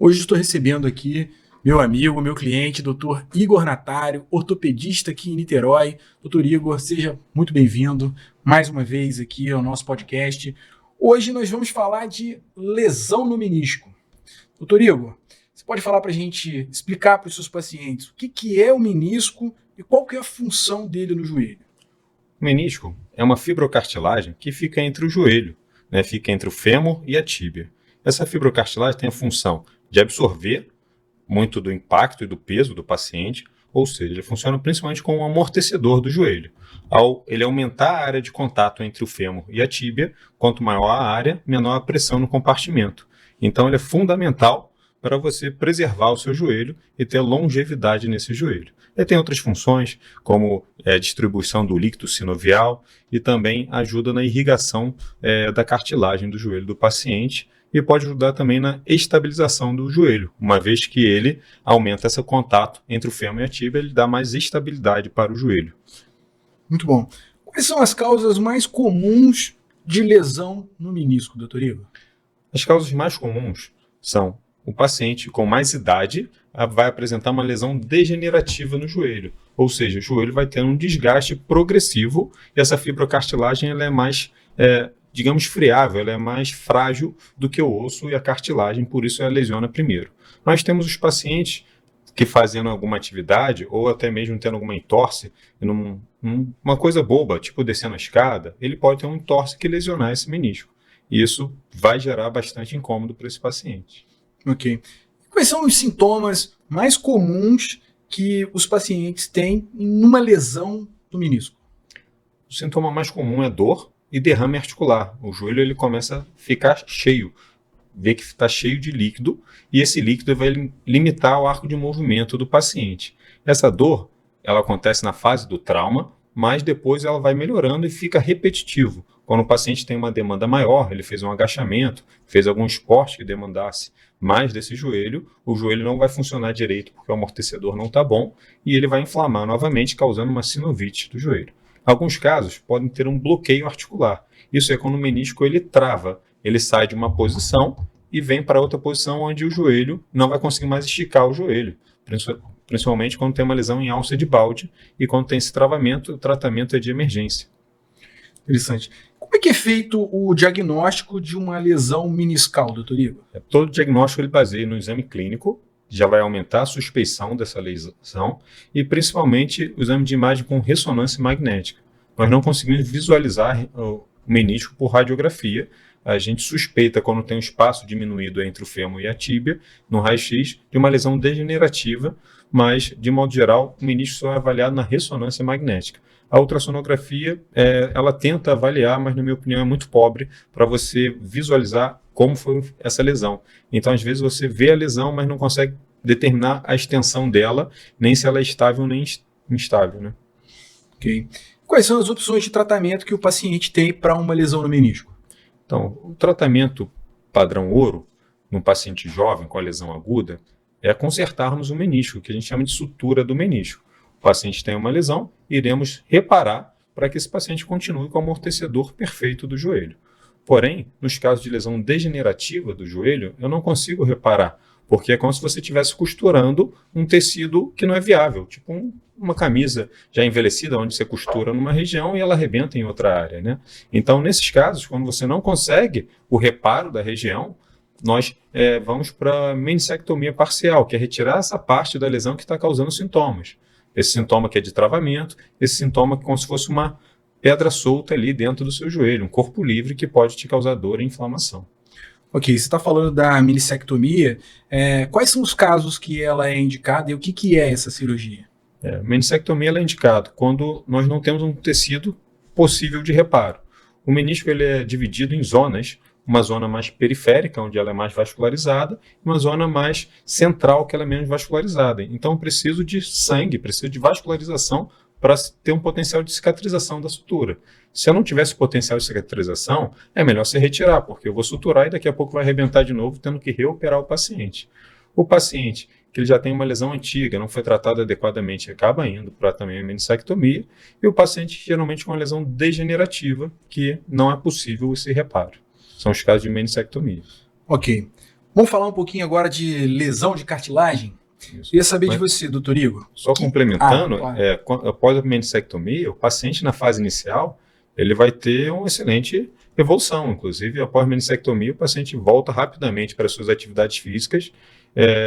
Hoje estou recebendo aqui meu amigo, meu cliente, Dr. Igor Natário, ortopedista aqui em Niterói. Dr. Igor, seja muito bem-vindo mais uma vez aqui ao nosso podcast. Hoje nós vamos falar de lesão no menisco. Dr. Igor, você pode falar para a gente, explicar para os seus pacientes o que é o menisco e qual que é a função dele no joelho? O menisco é uma fibrocartilagem que fica entre o joelho, fica entre o fêmur e a tíbia. Essa fibrocartilagem tem a função de absorver muito do impacto e do peso do paciente, ou seja, ele funciona principalmente como um amortecedor do joelho. Ao ele aumentar a área de contato entre o fêmur e a tíbia, quanto maior a área, menor a pressão no compartimento. Então ele é fundamental para você preservar o seu joelho e ter longevidade nesse joelho. Ele tem outras funções, como a distribuição do líquido sinovial e também ajuda na irrigação da cartilagem do joelho do paciente e pode ajudar também na estabilização do joelho, uma vez que ele aumenta esse contato entre o fêmur e a tíbia, ele dá mais estabilidade para o joelho. Muito bom. Quais são as causas mais comuns de lesão no menisco, doutor Igor? As causas mais comuns são o paciente com mais idade vai apresentar uma lesão degenerativa no joelho, ou seja, o joelho vai ter um desgaste progressivo e essa fibrocartilagem ela é mais, digamos, friável, ela é mais frágil do que o osso e a cartilagem, por isso ela lesiona primeiro. Nós temos os pacientes que fazendo alguma atividade ou até mesmo tendo alguma entorse, uma coisa boba, tipo descendo a escada, ele pode ter um entorse que lesionar esse menisco. E isso vai gerar bastante incômodo para esse paciente. Ok. Quais são os sintomas mais comuns que os pacientes têm numa lesão do menisco? O sintoma mais comum é dor e derrame articular. O joelho ele começa a ficar cheio, vê que está cheio de líquido e esse líquido vai limitar o arco de movimento do paciente. Essa dor ela acontece na fase do trauma, mas depois ela vai melhorando e fica repetitivo. Quando o paciente tem uma demanda maior, ele fez um agachamento, fez algum esporte que demandasse mais desse joelho, o joelho não vai funcionar direito porque o amortecedor não está bom e ele vai inflamar novamente, causando uma sinovite do joelho. Alguns casos podem ter um bloqueio articular. Isso é quando o menisco ele trava, ele sai de uma posição e vem para outra posição onde o joelho não vai conseguir mais esticar o joelho, principalmente quando tem uma lesão em alça de balde e quando tem esse travamento, o tratamento é de emergência. Interessante. Como é que é feito o diagnóstico de uma lesão meniscal, doutor Igor? Todo diagnóstico ele baseia no exame clínico, já vai aumentar a suspeição dessa lesão e principalmente o exame de imagem com ressonância magnética. Nós não conseguimos visualizar o menisco por radiografia, a gente suspeita quando tem um espaço diminuído entre o fêmur e a tíbia, no raio-x, de uma lesão degenerativa, mas, de modo geral, o menisco só é avaliado na ressonância magnética. A ultrassonografia, ela tenta avaliar, mas, na minha opinião, é muito pobre para você visualizar como foi essa lesão. Então, às vezes, você vê a lesão, mas não consegue determinar a extensão dela, nem se ela é estável nem instável, né? Ok. Quais são as opções de tratamento que o paciente tem para uma lesão no menisco? Então, o tratamento padrão ouro, num paciente jovem com a lesão aguda, é consertarmos o menisco, que a gente chama de sutura do menisco. O paciente tem uma lesão, iremos reparar para que esse paciente continue com o amortecedor perfeito do joelho. Porém, nos casos de lesão degenerativa do joelho, eu não consigo reparar, porque é como se você estivesse costurando um tecido que não é viável, tipo uma camisa já envelhecida, onde você costura numa região e ela arrebenta em outra área, né? Então, nesses casos, quando você não consegue o reparo da região, nós vamos para a meniscectomia parcial, que é retirar essa parte da lesão que está causando sintomas. Esse sintoma que é de travamento, esse sintoma que é como se fosse uma pedra solta ali dentro do seu joelho, um corpo livre que pode te causar dor e inflamação. Ok, você está falando da meniscectomia. Quais são os casos que ela é indicada e o que é essa cirurgia? A meniscectomia ela é indicada quando nós não temos um tecido possível de reparo. O menisco ele é dividido em zonas, uma zona mais periférica, onde ela é mais vascularizada, e uma zona mais central, que ela é menos vascularizada. Então, eu preciso de sangue, preciso de vascularização para ter um potencial de cicatrização da sutura. Se eu não tivesse potencial de cicatrização, é melhor se retirar, porque eu vou suturar e daqui a pouco vai arrebentar de novo, tendo que reoperar o paciente. O paciente que ele já tem uma lesão antiga, não foi tratado adequadamente, acaba indo para também a meniscectomia, e o paciente geralmente com uma lesão degenerativa, que não é possível esse reparo. São os casos de meniscectomia. Ok. Vamos falar um pouquinho agora de lesão de cartilagem. Isso. Queria saber de você, doutor Igor. Só complementando, claro. após a meningectomia, o paciente na fase inicial, ele vai ter uma excelente evolução. Inclusive, após a meningectomia, o paciente volta rapidamente para as suas atividades físicas,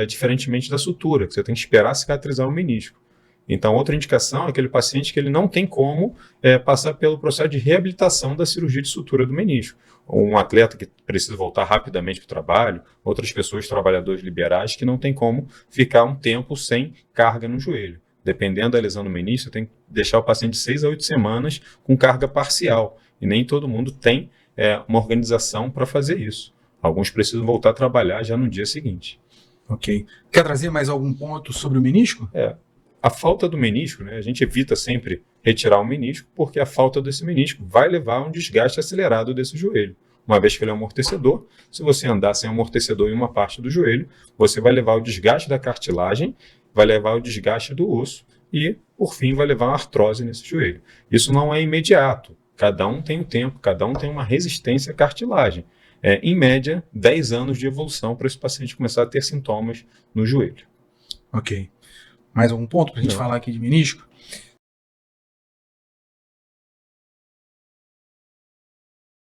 diferentemente da sutura, que você tem que esperar cicatrizar o menisco. Então, outra indicação é aquele paciente que ele não tem como passar pelo processo de reabilitação da cirurgia de sutura do menisco. Um atleta que precisa voltar rapidamente para o trabalho, outras pessoas, trabalhadores liberais, que não tem como ficar um tempo sem carga no joelho. Dependendo da lesão no menisco, tem que deixar o paciente de 6 a 8 semanas com carga parcial. E nem todo mundo tem uma organização para fazer isso. Alguns precisam voltar a trabalhar já no dia seguinte. Ok. Quer trazer mais algum ponto sobre o menisco? A falta do menisco, né, a gente evita sempre retirar o menisco, porque a falta desse menisco vai levar a um desgaste acelerado desse joelho. Uma vez que ele é um amortecedor, se você andar sem amortecedor em uma parte do joelho, você vai levar o desgaste da cartilagem, vai levar o desgaste do osso e, por fim, vai levar a artrose nesse joelho. Isso não é imediato. Cada um tem um tempo, cada um tem uma resistência à cartilagem. Em média, 10 anos de evolução para esse paciente começar a ter sintomas no joelho. Ok. Mais algum ponto para a gente falar aqui de menisco?